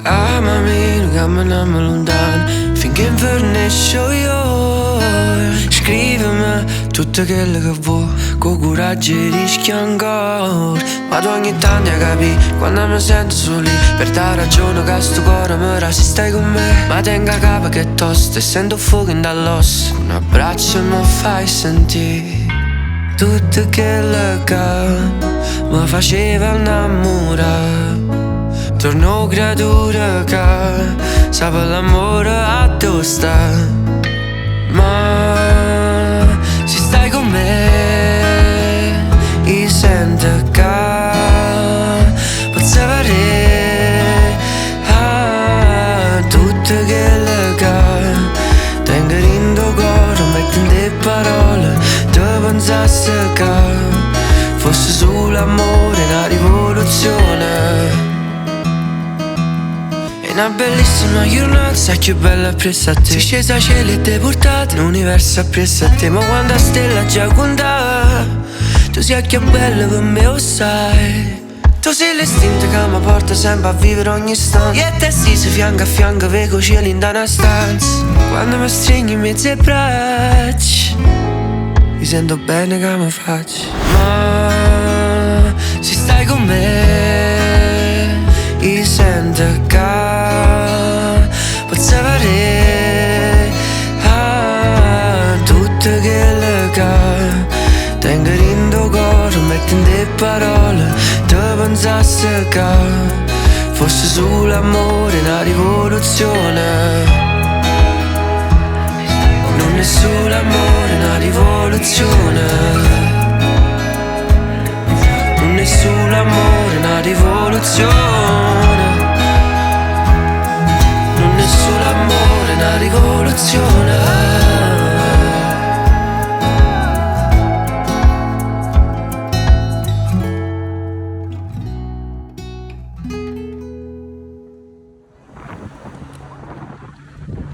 Amami, non camminiamo lontano finché invernisco io. Scrivimi tutto quello che vuoi, con coraggio e rischi ancora. Vado ogni tanto a capire quando mi sento soli, per dare ragione che sto cuore mi rasi stai con me. Ma tengo a capo che è tosto e sento fuoco in dall'osso. Un abbraccio mi fai sentire tutto quello che mi faceva innamorare. Torno creatura che sa per l'amore addosso. Ma se stai con me io sento che posso avere tutto quello che tengo in tuo cuore. Metti in te parole, te pensassi che fosse solo amore, una rivoluzione. Una bellissima giornata, sai che bella appresso a te. Sei scesa a cielo e ti portato l'universo appresso a te. Ma quando la stella già conta, tu sei più bella per me, lo sai. Tu sei l'istinto che mi porta sempre a vivere ogni istante. E te si fianco a fianco, vedo cieli in una stanza. Quando mi stringi in mezzo ai braccia, mi sento bene che mi faccio. Ma se stai con me io sento che posso avere tutto quello che tengo in tuo cuore. Metti in te parole, te pensassi che fosse solo amore, una rivoluzione. Non è solo amore, una rivoluzione. Non è solo amore, una rivoluzione. Non è solo amore, una rivoluzione.